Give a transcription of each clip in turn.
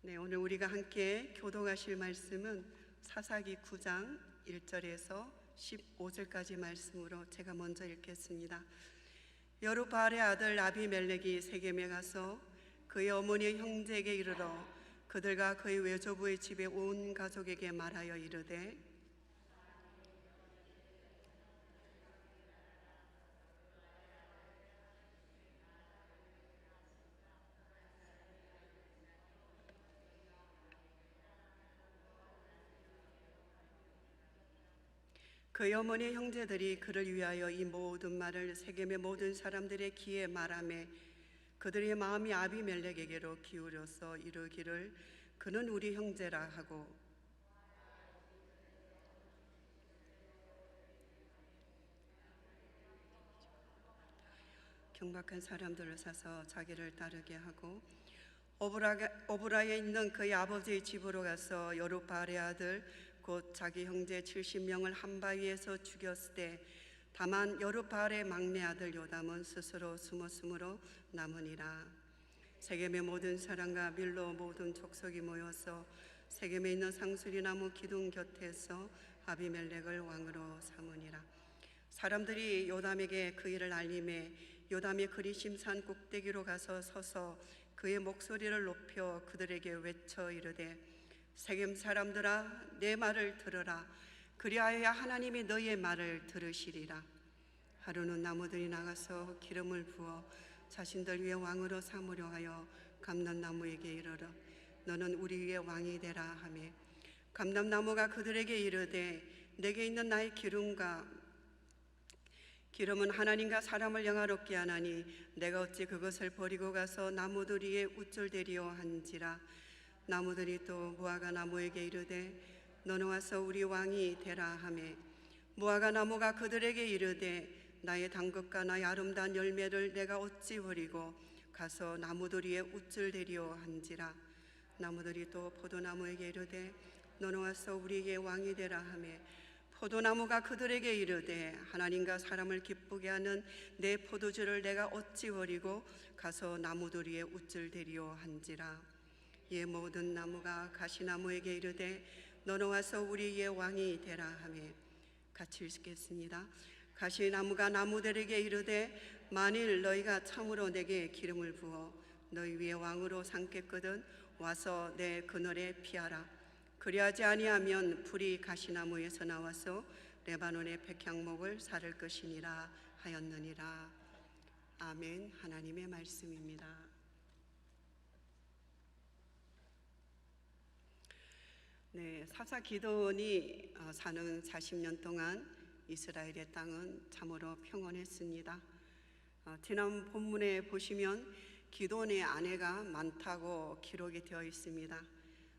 네, 오늘 우리가 함께 교독하실 말씀은 사사기 9장 1절에서 15절까지 말씀으로 제가 먼저 읽겠습니다. 여루바알의 아들 아비멜렉이 세겜에 가서 그의 어머니 형제에게 이르러 그들과 그의 외조부의 집에 온 가족에게 말하여 이르되 그의 어머니 형제들이 그를 위하여 이 모든 말을 세겜의 모든 사람들의 귀에 말하매 그들의 마음이 아비멜렉에게로 기울여서 이르기를 그는 우리 형제라 하고 경박한 사람들을 사서 자기를 따르게 하고 오브라에 있는 그의 아버지의 집으로 가서 여루바알의 아들 곧 자기 형제 70명을 한 바위에서 죽였을 때 다만 여루바알의 막내 아들 요담은 스스로 숨었으므로 남으니라. 세겜의 모든 사람과 밀로 모든 족속이 모여서 세겜에 있는 상수리나무 기둥 곁에서 아비멜렉을 왕으로 삼으니라. 사람들이 요담에게 그 일을 알림해 요담이 그리심산 꼭대기로 가서 서서 그의 목소리를 높여 그들에게 외쳐 이르되 세겜 사람들아 내 말을 들으라. 그리하여야 하나님이 너희의 말을 들으시리라. 하루는 나무들이 나가서 기름을 부어 자신들 위에 왕으로 삼으려 하여 감람나무에게 이르러 너는 우리 위에 왕이 되라 하며 감람나무가 그들에게 이르되 내게 있는 나의 기름은 하나님과 사람을 영화롭게 하나니 내가 어찌 그것을 버리고 가서 나무들 위에 우쭐대리오 한지라. 나무들이 또 무화과 나무에게 이르되 너는 와서 우리 왕이 되라 하며 무화과 나무가 그들에게 이르되 나의 단것과 나의 아름다운 열매를 내가 어찌 버리고 가서 나무들 위에 우쭐대리오 한지라. 나무들이 또 포도나무에게 이르되 너는 와서 우리에게 왕이 되라 하며 포도나무가 그들에게 이르되 하나님과 사람을 기쁘게 하는 내 포도주를 내가 어찌 버리고 가서 나무들 위에 우쭐대리오 한지라. 이에 모든 나무가 가시나무에게 이르되 너는 와서 우리의 왕이 되라 하며 같이 읽겠습니다. 가시나무가 나무들에게 이르되 만일 너희가 참으로 내게 기름을 부어 너희 위에 왕으로 삼겠거든 와서 내 그늘에 피하라. 그리하지 아니하면 불이 가시나무에서 나와서 레바논의 백향목을 사를 것이니라 하였느니라. 아멘. 하나님의 말씀입니다. 네, 사사 기드온이 사는 40년 동안 이스라엘의 땅은 참으로 평온했습니다. 지난 본문에 보시면 기드온의 아내가 많다고 기록이 되어 있습니다.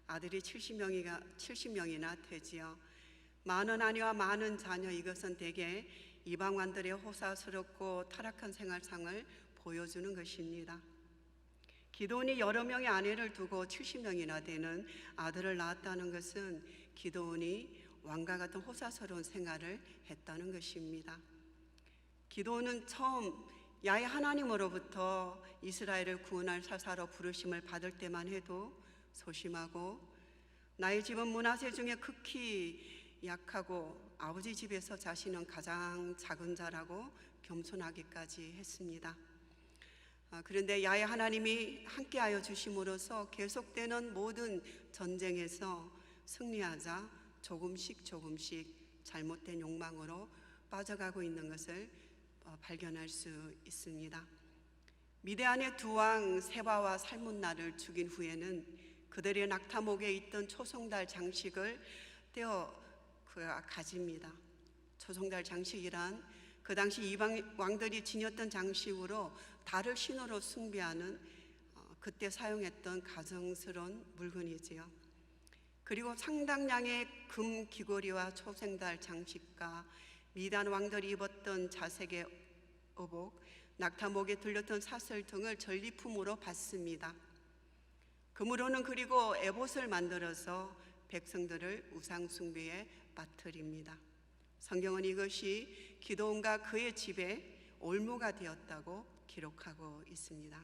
아들이 70명이나 되지요. 많은 아내와 많은 자녀, 이것은 대개 이방wan들의 호사스럽고 타락한 생활상을 보여주는 것입니다. 기드온이 여러 명의 아내를 두고 70명이나 되는 아들을 낳았다는 것은 기드온이 왕과 같은 호사스러운 생활을 했다는 것입니다. 기드온은 처음 야훼 하나님으로부터 이스라엘을 구원할 사사로 부르심을 받을 때만 해도 소심하고 나의 집은 므낫세 중에 극히 약하고 아버지 집에서 자신은 가장 작은 자라고 겸손하기까지 했습니다. 그런데 야훼 하나님이 함께하여 주심으로써 계속되는 모든 전쟁에서 승리하자 조금씩 잘못된 욕망으로 빠져가고 있는 것을 발견할 수 있습니다. 미디안의 두 왕 세바와 살문나를 죽인 후에는 그들의 낙타목에 있던 초송달 장식을 떼어 그가 가집니다. 초송달 장식이란 그 당시 이방 왕들이 지녔던 장식으로 달을 신으로 숭배하는 그때 사용했던 가정스러운 물건이지요. 그리고 상당량의 금 귀걸이와 초생달 장식과 미단 왕들이 입었던 자색의 의복, 낙타목에 들렸던 사슬 등을 전리품으로 받습니다. 금으로는 그리고 에봇을 만들어서 백성들을 우상 숭배에 빠뜨립니다. 성경은 이것이 기드온과 그의 집에 올무가 되었다고 기록하고 있습니다.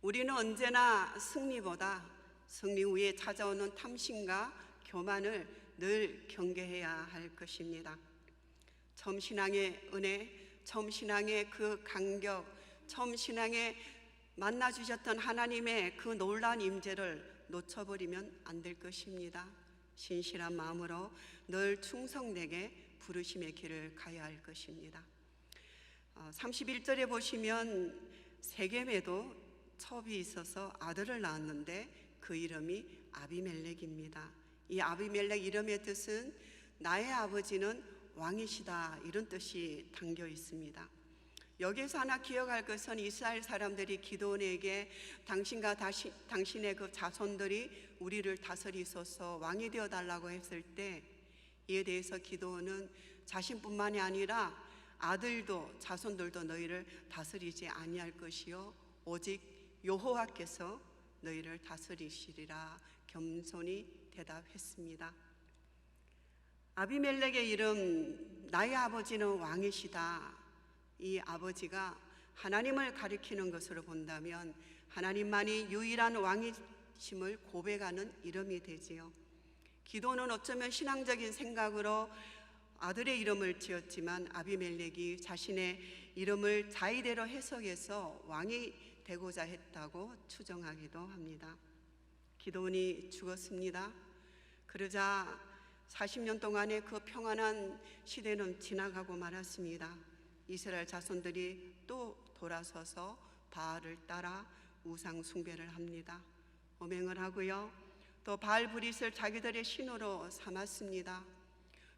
우리는 언제나 승리보다 승리 후에 찾아오는 탐심과 교만을 늘 경계해야 할 것입니다. 처음 신앙의 은혜, 처음 신앙의 그 간격, 처음 신앙에 만나주셨던 하나님의 그 놀라운 임재를 놓쳐버리면 안 될 것입니다. 신실한 마음으로 늘 충성되게 부르심의 길을 가야 할 것입니다. 31절에 보시면 세겜에도 첩이 있어서 아들을 낳았는데 그 이름이 아비멜렉입니다. 이 아비멜렉 이름의 뜻은 나의 아버지는 왕이시다, 이런 뜻이 담겨 있습니다. 여기서 하나 기억할 것은 이스라엘 사람들이 기드온에게 당신과 당신의 그 자손들이 우리를 다스리소서, 왕이 되어 달라고 했을 때 이에 대해서 기드온은 자신뿐만이 아니라 아들도 자손들도 너희를 다스리지 아니할 것이요 오직 여호와께서 너희를 다스리시리라 겸손히 대답했습니다. 아비멜렉의 이름, 나의 아버지는 왕이시다, 이 아버지가 하나님을 가리키는 것으로 본다면 하나님만이 유일한 왕이심을 고백하는 이름이 되지요. 기도는 어쩌면 신앙적인 생각으로 아들의 이름을 지었지만 아비멜렉이 자신의 이름을 자의대로 해석해서 왕이 되고자 했다고 추정하기도 합니다. 기드온이 죽었습니다. 그러자 40년 동안의 그 평안한 시대는 지나가고 말았습니다. 이스라엘 자손들이 또 돌아서서 바알을 따라 우상 숭배를 합니다. 오맹을 하고요, 또 바알 브릿을 자기들의 신으로 삼았습니다.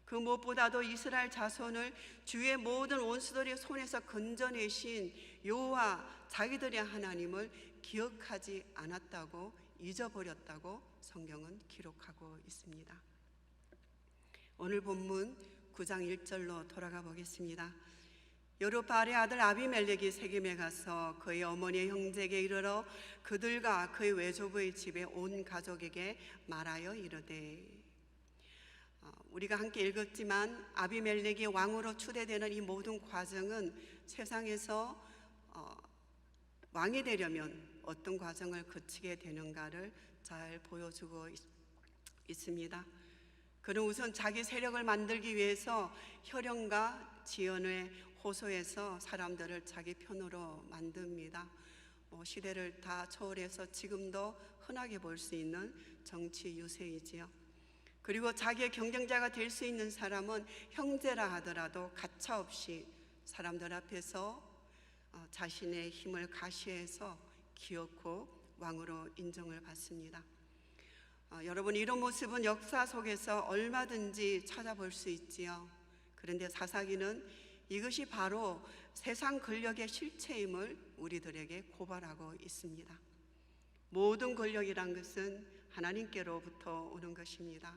그 무엇보다도 이스라엘 자손을 주의 모든 원수들의 손에서 건져내신 여호와 자기들의 하나님을 기억하지 않았다고, 잊어버렸다고 성경은 기록하고 있습니다. 오늘 본문 9장 1절로 돌아가 보겠습니다. 여룻바알의 아들 아비멜렉이 세겜에 가서 그의 어머니의 형제에게 이르러 그들과 그의 외조부의 집에 온 가족에게 말하여 이르되, 우리가 함께 읽었지만 아비멜렉이 왕으로 추대되는 이 모든 과정은 세상에서 왕이 되려면 어떤 과정을 거치게 되는가를 잘 보여주고 있습니다. 그는 우선 자기 세력을 만들기 위해서 혈연과 지연에 호소해서 사람들을 자기 편으로 만듭니다. 시대를 다 초월해서 지금도 흔하게 볼 수 있는 정치 유세이지요. 그리고 자기의 경쟁자가 될 수 있는 사람은 형제라 하더라도 가차없이 사람들 앞에서 자신의 힘을 가시해서 기어코 왕으로 인정을 받습니다. 여러분, 이런 모습은 역사 속에서 얼마든지 찾아볼 수 있지요. 그런데 사사기는 이것이 바로 세상 권력의 실체임을 우리들에게 고발하고 있습니다. 모든 권력이란 것은 하나님께로부터 오는 것입니다.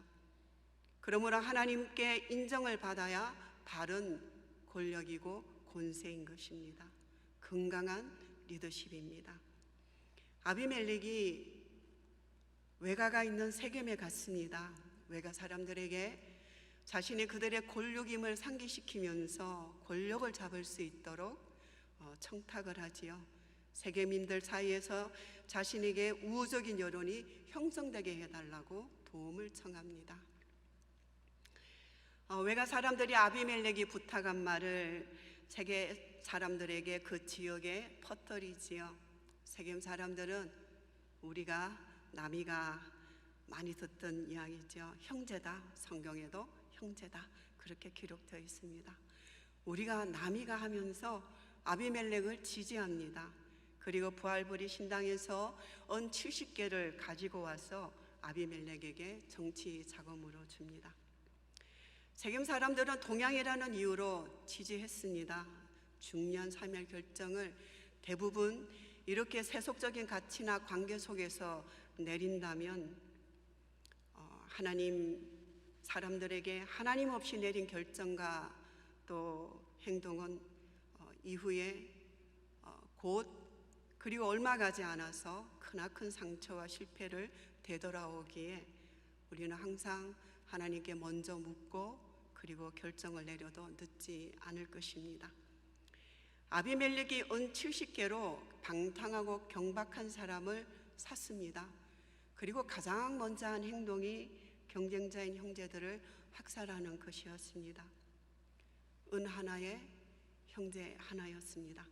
그러므로 하나님께 인정을 받아야 바른 권력이고 권세인 것입니다. 건강한 리더십입니다. 아비멜렉이 외가가 있는 세겜에 갔습니다. 외가 사람들에게 자신이 그들의 권력임을 상기시키면서 권력을 잡을 수 있도록 청탁을 하지요. 세겜인들 사이에서 자신에게 우호적인 여론이 형성되게 해달라고 도움을 청합니다. 외가 사람들이 아비멜렉이 부탁한 말을 세겜 사람들에게 그 지역에 퍼뜨리지요. 세겜 사람들은 우리가 남이가 많이 듣던 이야기죠. 형제다, 성경에도 형제다 그렇게 기록되어 있습니다. 우리가 남이가 하면서 아비멜렉을 지지합니다. 그리고 부알브리 신당에서 은 70개를 가지고 와서 아비멜렉에게 정치 자금으로 줍니다. 세겜 사람들은 동양이라는 이유로 지지했습니다. 중요한 사멸 결정을 대부분 이렇게 세속적인 가치나 관계 속에서 내린다면 하나님 사람들에게 하나님 없이 내린 결정과 또 행동은 이후에 곧 그리고 얼마 가지 않아서 크나큰 상처와 실패를 되돌아오기에 우리는 항상 하나님께 먼저 묻고 그리고 결정을 내려도 늦지 않을 것입니다. 아비멜렉이 은 70개로 방탕하고 경박한 사람을 샀습니다. 그리고 가장 먼저 한 행동이 경쟁자인 형제들을 학살하는 것이었습니다. 은 하나에 형제 하나였습니다.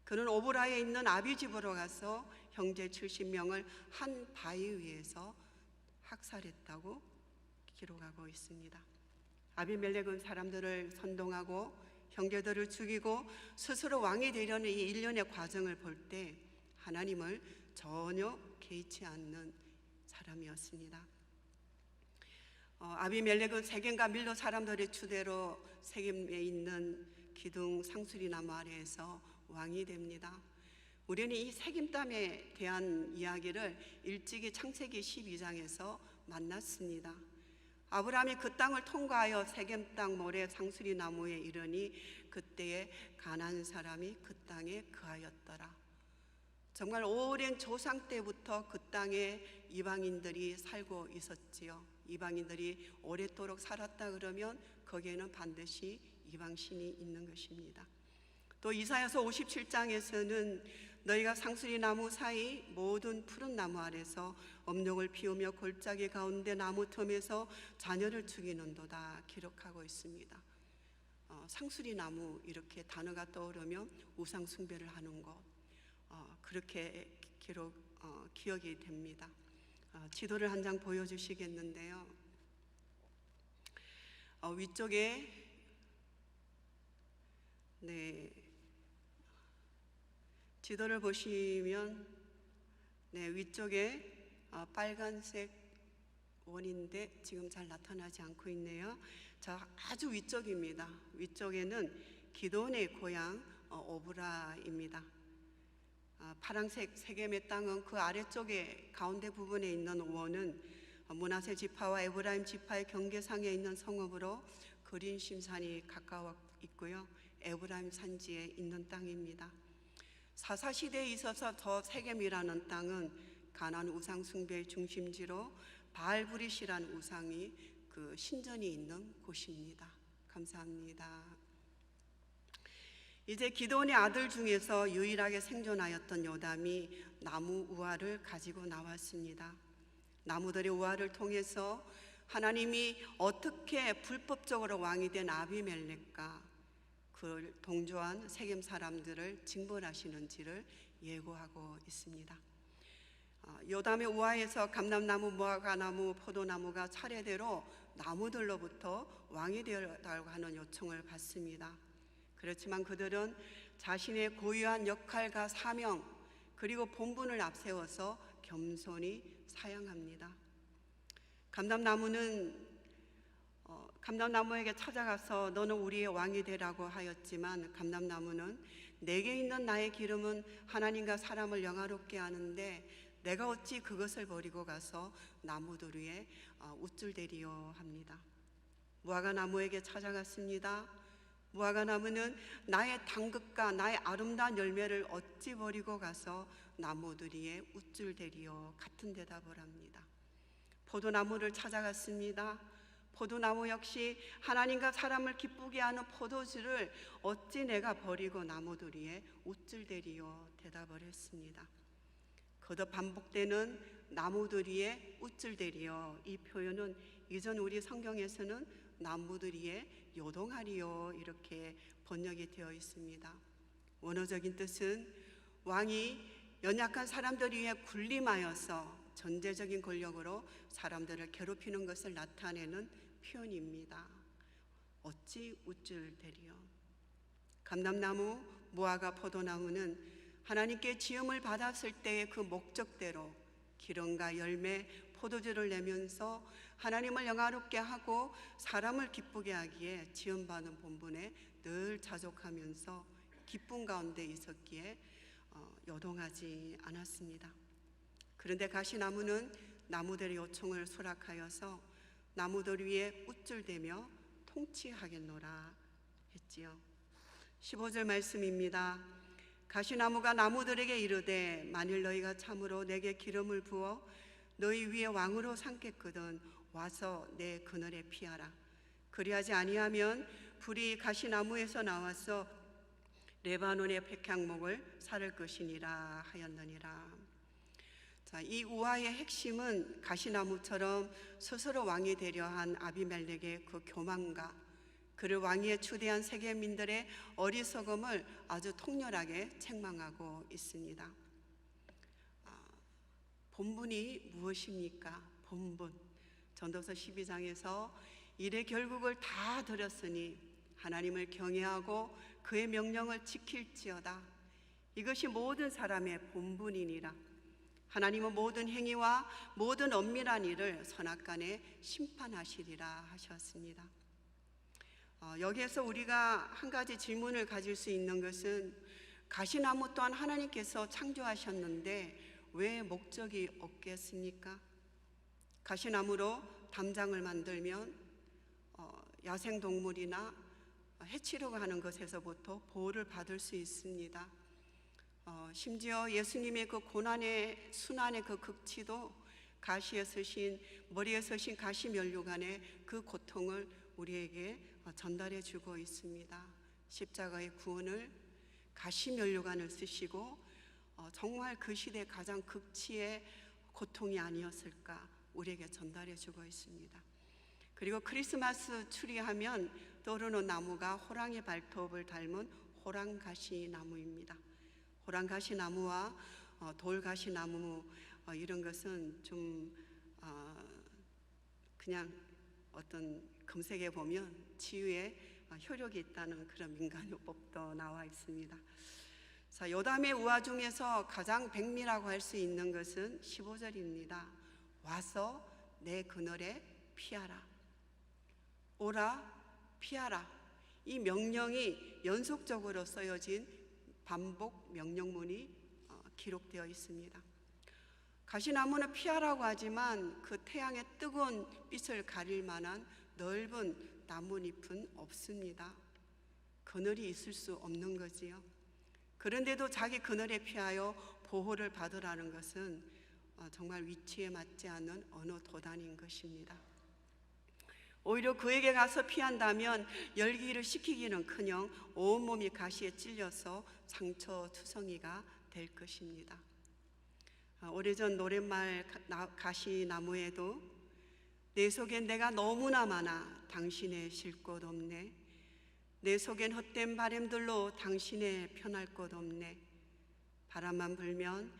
그는 오브라에 있는 아비 집으로 가서 형제 70명을 한 바위 위에서 학살했다고 기록하고 있습니다. 아비멜렉은 사람들을 선동하고 형제들을 죽이고 스스로 왕이 되려는 이 일련의 과정을 볼 때 하나님을 전혀 개의치 않는 사람이었습니다. 아비멜렉은 세겜과 밀로 사람들의 추대로 세겜에 있는 기둥 상수리나무 아래에서 왕이 됩니다. 우리는 이 세겜 땅에 대한 이야기를 일찍이 창세기 12장에서 만났습니다. 아브라함이 그 땅을 통과하여 세겜 땅 모래 상수리 나무에 이르니 그때에 가나안 사람이 그 땅에 거하였더라. 정말 오랜 조상 때부터 그 땅에 이방인들이 살고 있었지요. 이방인들이 오랫도록 살았다 그러면 거기에는 반드시 이방신이 있는 것입니다. 또 이사야서 57장에서는 너희가 상수리 나무 사이 모든 푸른 나무 아래서 엄룡을 피우며 골짜기 가운데 나무 틈에서 자녀를 죽이는도다 기록하고 있습니다. 상수리 나무 이렇게 단어가 떠오르면 우상 숭배를 하는 것, 그렇게 기억이 됩니다. 지도를 한 장 보여주시겠는데요. 위쪽에 지도를 보시면 위쪽에 빨간색 원인데 지금 잘 나타나지 않고 있네요. 자, 아주 위쪽입니다. 위쪽에는 기드온의 고향 오브라입니다. 파란색 세겜의 땅은 그 아래쪽에 가운데 부분에 있는 원은 므낫세 지파와 에브라임 지파의 경계상에 있는 성읍으로 그린 심산이 가까워 있고요. 에브라임 산지에 있는 땅입니다. 사사시대에 있어서 더 세겜이라는 땅은 가나안 우상 숭배의 중심지로 바알브릿이라는 우상이 그 신전이 있는 곳입니다. 감사합니다. 이제 기드온의 아들 중에서 유일하게 생존하였던 요담이 나무 우화를 가지고 나왔습니다. 나무들의 우화를 통해서 하나님이 어떻게 불법적으로 왕이 된 아비멜렉과 그를 동조한 세겜 사람들을 징벌하시는지를 예고하고 있습니다. 요담의 우화에서 감람나무, 무화과나무, 포도나무가 차례대로 나무들로부터 왕이 되어달라고 하는 요청을 받습니다. 그렇지만 그들은 자신의 고유한 역할과 사명 그리고 본분을 앞세워서 겸손히 사양합니다. 감람나무에게 찾아가서 너는 우리의 왕이 되라고 하였지만 감람나무는 내게 있는 나의 기름은 하나님과 사람을 영화롭게 하는데 내가 어찌 그것을 버리고 가서 나무들 위에 우쭐대리요 합니다. 무화과나무에게 찾아갔습니다. 무화과나무는 나의 당극과 나의 아름다운 열매를 어찌 버리고 가서 나무들 위에 우쭐대리요 같은 대답을 합니다. 포도나무를 찾아갔습니다. 포도나무 역시 하나님과 사람을 기쁘게 하는 포도주를 어찌 내가 버리고 나무들 위에 우쭐대리요 대답을 했습니다. 거듭 반복되는 나무들 위에 우쭐대리요, 이 표현은 이전 우리 성경에서는 나무들 위에 요동하리요 이렇게 번역이 되어 있습니다. 원어적인 뜻은 왕이 연약한 사람들 위에 군림하여서 전제적인 권력으로 사람들을 괴롭히는 것을 나타내는 표현입니다. 어찌 우쭐대리요. 감람나무, 무화과, 포도나무는 하나님께 지음을 받았을 때의 그 목적대로 기름과 열매, 포도주를 내면서 하나님을 영화롭게 하고 사람을 기쁘게 하기에 지음받은 본분에 늘 자족하면서 기쁨 가운데 있었기에 요동하지 않았습니다. 그런데 가시나무는 나무들의 요청을 수락하여서 나무들 위에 우쭐대며 통치하겠노라 했지요. 15절 말씀입니다. 가시나무가 나무들에게 이르되 만일 너희가 참으로 내게 기름을 부어 너희 위에 왕으로 삼겠거든 와서 내 그늘에 피하라. 그리하지 아니하면 불이 가시나무에서 나와서 레바논의 백향목을 사를 것이니라 하였느니라. 자, 이 우화의 핵심은 가시나무처럼 스스로 왕이 되려 한 아비멜렉의 그 교만과 그를 왕위에 추대한 세계민들의 어리석음을 아주 통렬하게 책망하고 있습니다. 본분이 무엇입니까? 본분. 전도서 12장에서 일의 결국을 다 들였으니 하나님을 경외하고 그의 명령을 지킬지어다. 이것이 모든 사람의 본분이니라. 하나님은 모든 행위와 모든 엄밀한 일을 선악간에 심판하시리라 하셨습니다. 여기에서 우리가 한 가지 질문을 가질 수 있는 것은 가시나무 또한 하나님께서 창조하셨는데 왜 목적이 없겠습니까? 가시나무로 담장을 만들면 야생동물이나 해치려고 하는 것에서부터 보호를 받을 수 있습니다. 심지어 예수님의 그 고난의 순환의 그 극치도 가시에 서신 머리에 서신 가시 면류관의 그 고통을 우리에게 전달해 주고 있습니다. 십자가의 구원을 가시 면류관을 쓰시고 정말 그 시대 가장 극치의 고통이 아니었을까 우리에게 전달해 주고 있습니다. 그리고 크리스마스 추리하면 떠오르는 나무가 호랑이 발톱을 닮은 호랑가시나무입니다. 호랑가시나무와 돌가시나무 이런 것은 좀 그냥 어떤 검색해 보면 치유에 효력이 있다는 그런 민간요법도 나와 있습니다. 자, 요담의 우화 중에서 가장 백미라고 할 수 있는 것은 15절입니다. 와서 내 그늘에 피하라. 오라 피하라. 이 명령이 연속적으로 쓰여진 반복 명령문이 기록되어 있습니다. 가시나무는 피하라고 하지만 그 태양의 뜨거운 빛을 가릴 만한 넓은 나뭇잎은 없습니다. 그늘이 있을 수 없는 거지요. 그런데도 자기 그늘에 피하여 보호를 받으라는 것은 정말 위치에 맞지 않는 어느 도단인 것입니다. 오히려 그에게 가서 피한다면 열기를 식히기는커녕 온몸이 가시에 찔려서 상처투성이가 될 것입니다. 오래전 노랫말 가시나무에도 내 속엔 내가 너무나 많아 당신의 쉴 곳 없네. 내 속엔 헛된 바람들로 당신의 편할 곳 없네. 바람만 불면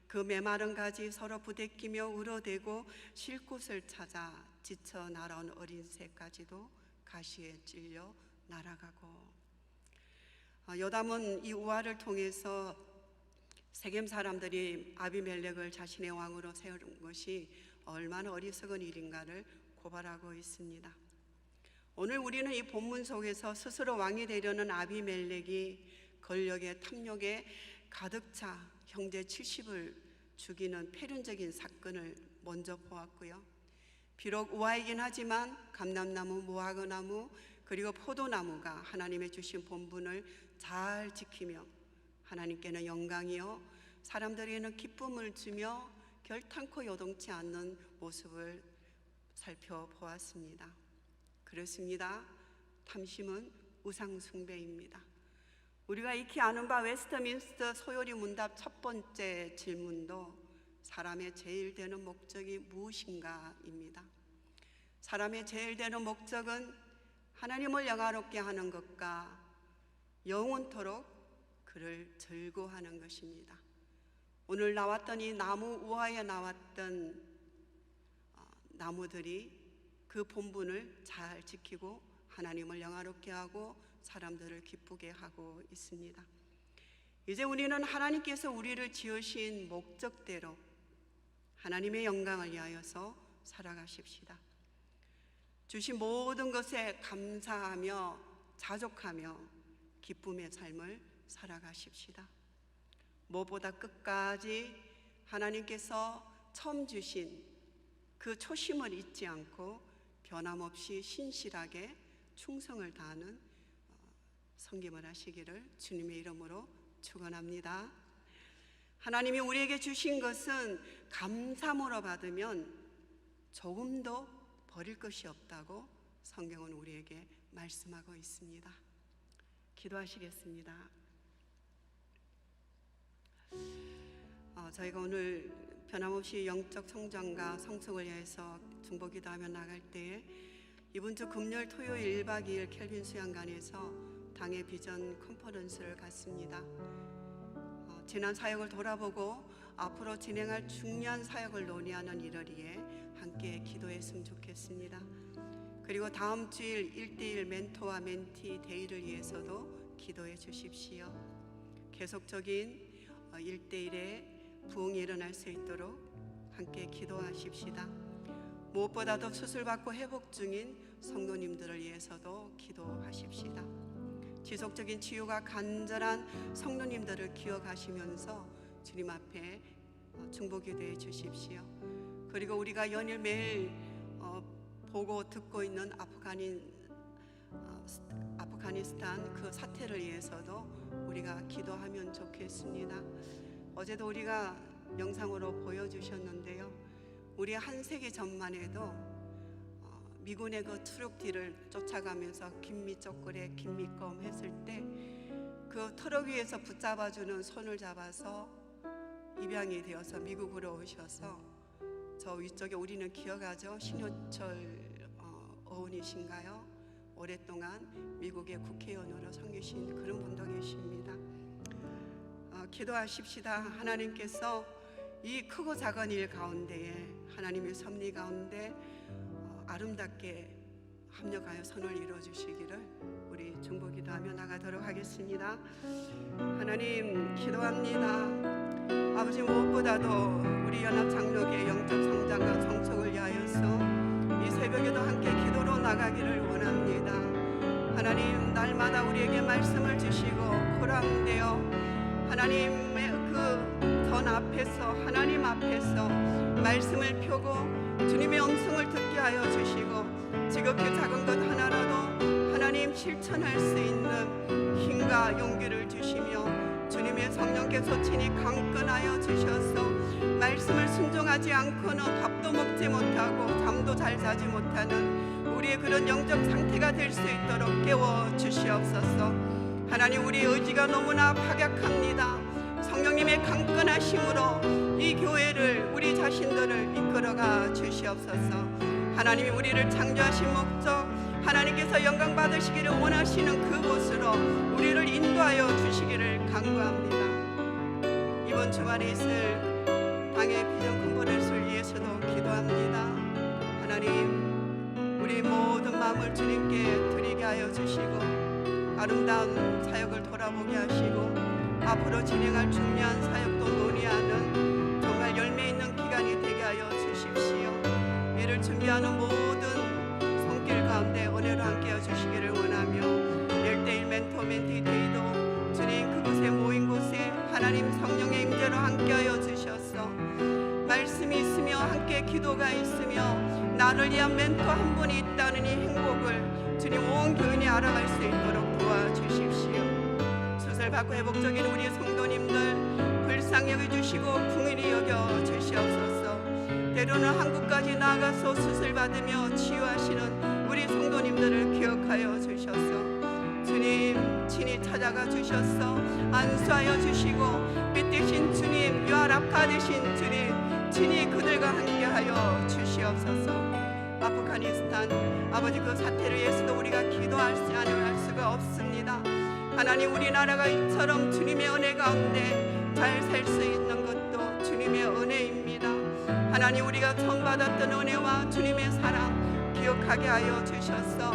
그 메마른 가지 서로 부대끼며 울어대고 쉴 곳을 찾아 지쳐 날아온 어린 새까지도 가시에 찔려 날아가고. 요담은 이 우화를 통해서 세겜 사람들이 아비멜렉을 자신의 왕으로 세운 것이 얼마나 어리석은 일인가를 고발하고 있습니다. 오늘 우리는 이 본문 속에서 스스로 왕이 되려는 아비멜렉이 권력의 탐욕에 가득 차 형제 70을 죽이는 폐륜적인 사건을 먼저 보았고요. 비록 우화이긴 하지만 감람나무, 무화과나무 그리고 포도나무가 하나님의 주신 본분을 잘 지키며 하나님께는 영광이요 사람들에게는 기쁨을 주며 결탄코 요동치 않는 모습을 살펴보았습니다. 그렇습니다. 탐심은 우상숭배입니다. 우리가 익히 아는 바 웨스트민스터 소요리 문답 첫 번째 질문도 사람의 제일 되는 목적이 무엇인가입니다. 사람의 제일 되는 목적은 하나님을 영화롭게 하는 것과 영원토록 그를 즐거워하는 것입니다. 오늘 나왔던 이 나무 우화에 나왔던 나무들이 그 본분을 잘 지키고 하나님을 영화롭게 하고 사람들을 기쁘게 하고 있습니다. 이제 우리는 하나님께서 우리를 지으신 목적대로 하나님의 영광을 위하여서 살아가십시다. 주신 모든 것에 감사하며 자족하며 기쁨의 삶을 살아가십시다. 무엇보다 끝까지 하나님께서 처음 주신 그 초심을 잊지 않고 변함없이 신실하게 충성을 다하는 섬김을 하시기를 주님의 이름으로 축원합니다. 하나님이 우리에게 주신 것은 감사함으로 받으면 조금도 버릴 것이 없다고 성경은 우리에게 말씀하고 있습니다. 기도하시겠습니다. 저희가 오늘 변함없이 영적 성장과 성숙을 위해서 중보기도하며 나갈 때에 이번 주 금요일 토요일 1박 2일 켈빈 수양관에서 당의 비전 컨퍼런스를 갖습니다. 지난 사역을 돌아보고 앞으로 진행할 중요한 사역을 논의하는 일요일에 함께 기도했으면 좋겠습니다. 그리고 다음 주일 1대1 멘토와 멘티 데이를 위해서도 기도해 주십시오. 계속적인 1대1의 부흥이 일어날 수 있도록 함께 기도하십시다. 무엇보다도 수술받고 회복 중인 성도님들을 위해서도 기도하십시다. 지속적인 치유가 간절한 성도님들을 기억하시면서 주님 앞에 중보기도해 주십시오. 그리고 우리가 연일 매일 보고 듣고 있는 아프가니스탄 그 사태를 위해서도 우리가 기도하면 좋겠습니다. 어제도 우리가 영상으로 보여주셨는데요, 우리 한 세기 전만 해도 미군의 그 트럭 뒤를 쫓아가면서 김미 쪼꼬레 김미껌 했을 때 그 트럭 위에서 붙잡아주는 손을 잡아서 입양이 되어서 미국으로 오셔서 저 위쪽에 우리는 기억하죠. 신효철 어원이신가요? 오랫동안 미국의 국회의원으로 섬기신 그런 분도 계십니다. 기도하십시다. 하나님께서 이 크고 작은 일 가운데에 하나님의 섭리 가운데 아름답게 합력하여 선을 이루어주시기를 우리 중보기도하며 나가도록 하겠습니다. 하나님 기도합니다. 아버지, 무엇보다도 우리 연합장로교의 영적 성장과 성숙을 위하여서 이 새벽에도 함께 기도로 나가기를 원합니다. 하나님, 날마다 우리에게 말씀을 주시고 코랑되어 하나님의 그 전 앞에서 하나님 앞에서 말씀을 펴고 주님의 음성을 듣게 하여 주시고 지극히 작은 것 하나라도 하나님 실천할 수 있는 힘과 용기를 주시며 주님의 성령께서 친히 강건하여 주셔서 말씀을 순종하지 않고는 밥도 먹지 못하고 잠도 잘 자지 못하는 우리의 그런 영적 상태가 될 수 있도록 깨워 주시옵소서. 하나님, 우리의 의지가 너무나 박약합니다. 성령님의 강건하심으로 이 교회를, 우리 자신들을 이끌어가 주시옵소서. 하나님이 우리를 창조하신 목적, 하나님께서 영광 받으시기를 원하시는 그곳으로 우리를 인도하여 주시기를 간구합니다. 이번 주말에 있을 당의 비전 컨퍼런스를 위해서도 기도합니다. 하나님, 우리 모든 마음을 주님께 드리게 하여 주시고 아름다운 사역을 돌아보게 하시고 앞으로 진행할 중요한 사역도 논의하는 정말 열매 있는 기간이 되게 하여 주십시오. 이를 준비하는 모든 손길 가운데 은혜로 함께해 주시기를 원하며 1대1 멘토 멘티 데이도 주님 그곳에 모인 곳에 하나님 성령의 임재로 함께하여 주셔서 말씀이 있으며 함께 기도가 있으며 나를 위한 멘토 한 분이 있다는 이 행복을 주님 온 교인이 알아갈 수 있도록 도와주십시오. 수술받고 회복적인 우리 성도님들 불쌍히 여겨주시고 긍휼히 여겨 주시옵소서. 때로는 한국까지 나아가서 수술받으며 치유하시는 우리 성도님들을 기억하여 주셔서 주님 친히 찾아가 주셔서 안수하여 주시고 빛되신 주님, 유아랍가 되신 주님 친히 그들과 함께하여 주시옵소서. 아프가니스탄 아버지 그 사태를 위해서도 우리가 기도하지 않을 수가 없습니다. 하나님, 우리나라가 이처럼 주님의 은혜 가운데 잘 살 수 있는 것도 주님의 은혜입니다. 하나님, 우리가 처음 받았던 은혜와 주님의 사랑 기억하게 하여 주셔서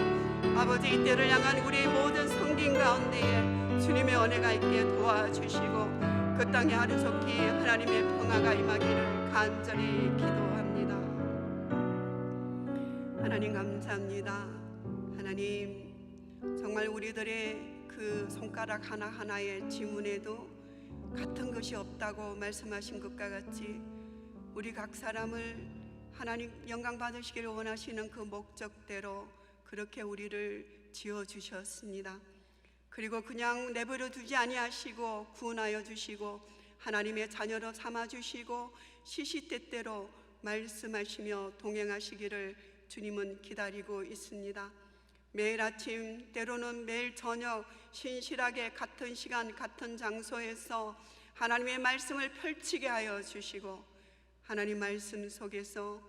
아버지 이때를 향한 우리 모든 성긴 가운데에 주님의 은혜가 있게 도와주시고 그 땅에 하루속히 하나님의 평화가 임하기를 간절히 기도합니다. 하나님 감사합니다. 하나님, 정말 우리들의 그 손가락 하나하나의 지문에도 같은 것이 없다고 말씀하신 것과 같이 우리 각 사람을 하나님 영광 받으시기를 원하시는 그 목적대로 그렇게 우리를 지어주셨습니다. 그리고 그냥 내버려 두지 아니하시고 구원하여 주시고 하나님의 자녀로 삼아주시고 시시때때로 말씀하시며 동행하시기를 주님은 기다리고 있습니다. 매일 아침 때로는 매일 저녁 신실하게 같은 시간 같은 장소에서 하나님의 말씀을 펼치게 하여 주시고 하나님 말씀 속에서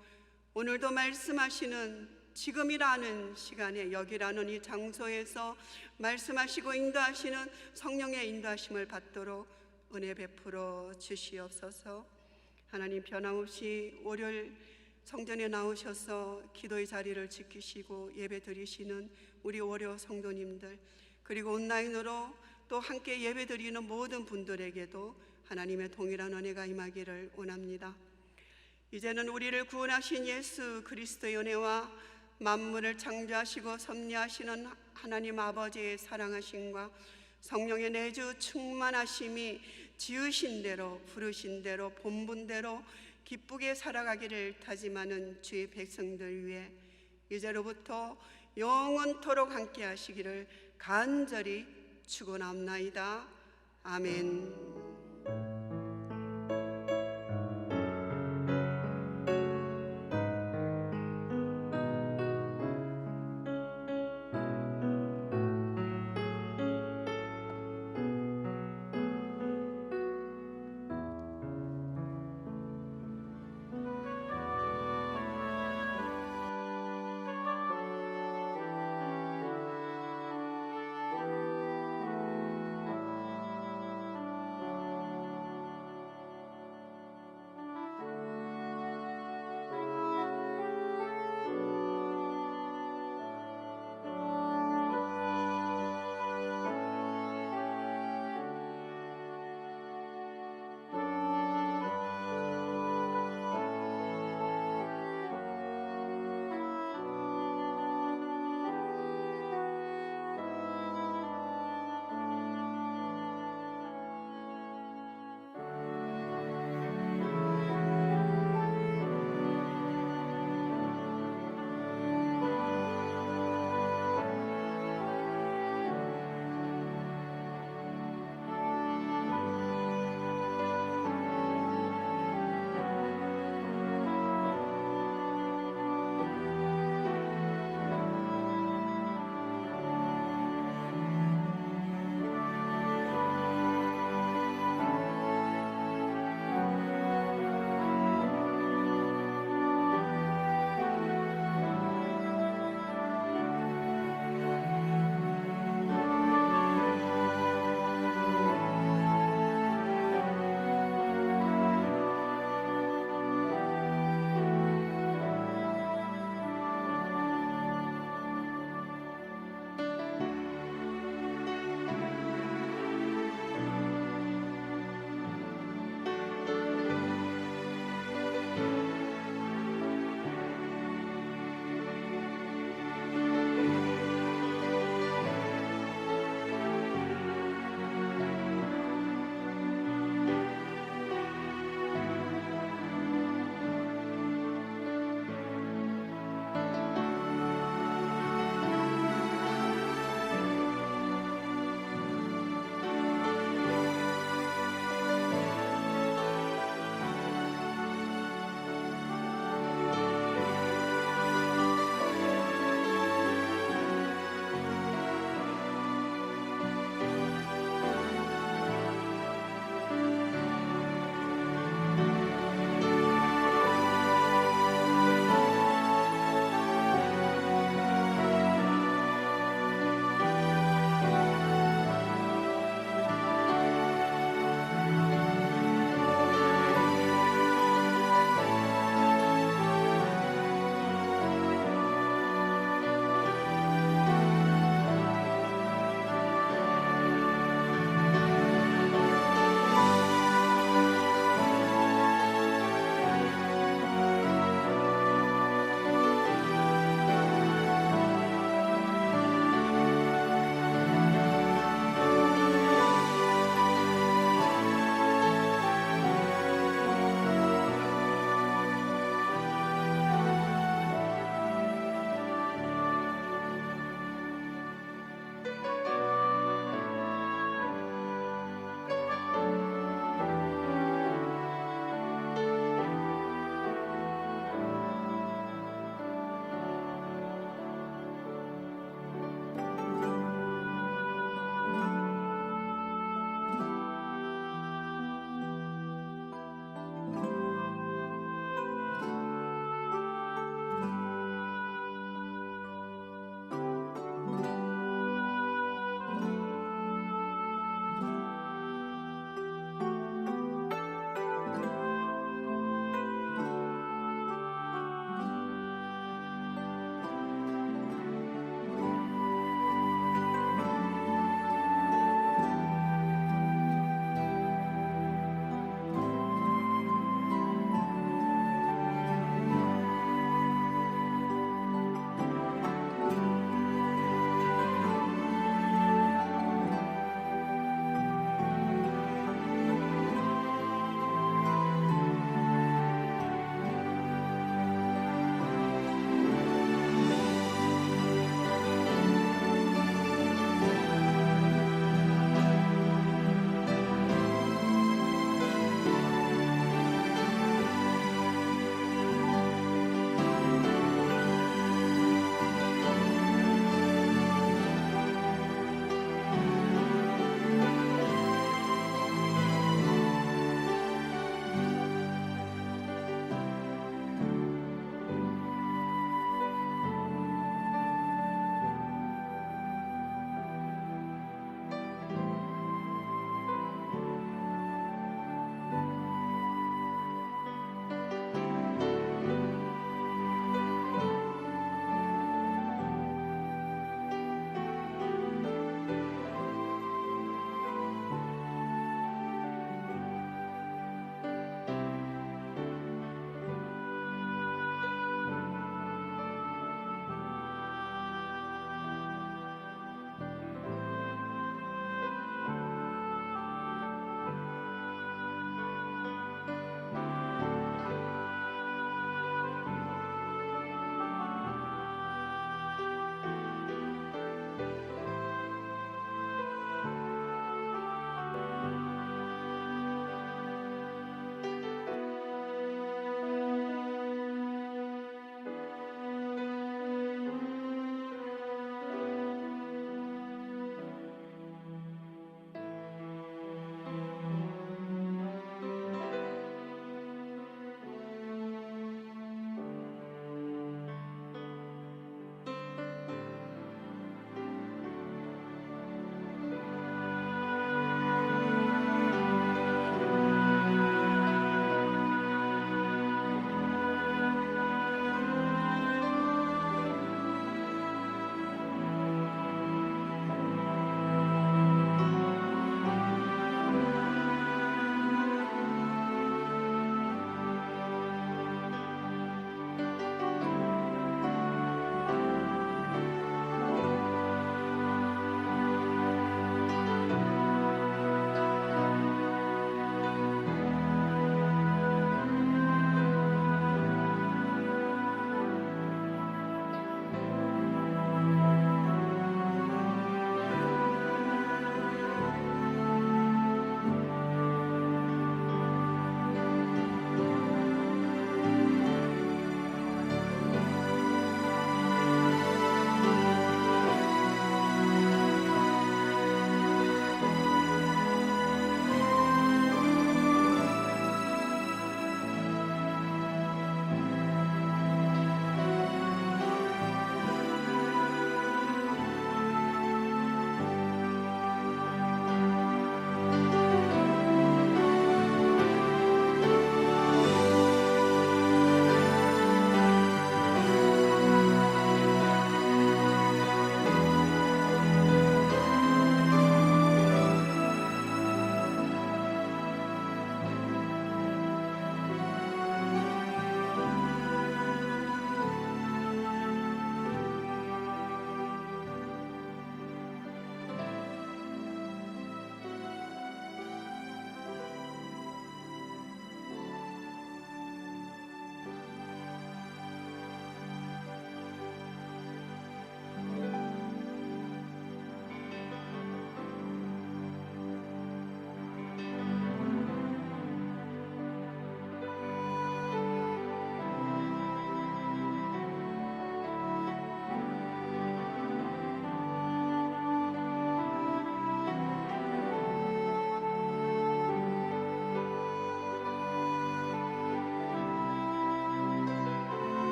오늘도 말씀하시는 지금이라는 시간에 여기라는 이 장소에서 말씀하시고 인도하시는 성령의 인도하심을 받도록 은혜 베풀어 주시옵소서. 하나님 변함없이 월요일 성전에 나오셔서 기도의 자리를 지키시고 예배 드리시는 우리 월요 성도님들, 그리고 온라인으로 또 함께 예배 드리는 모든 분들에게도 하나님의 동일한 은혜가 임하기를 원합니다. 이제는 우리를 구원하신 예수 그리스도의 은혜와 만물을 창조하시고 섭리하시는 하나님 아버지의 사랑하심과 성령의 내주 충만하심이 지으신 대로 부르신 대로 본분대로 기쁘게 살아가기를 다짐하는 주의 백성들 위해 이제로부터 영원토록 함께 하시기를 간절히 축원합나이다. 아멘.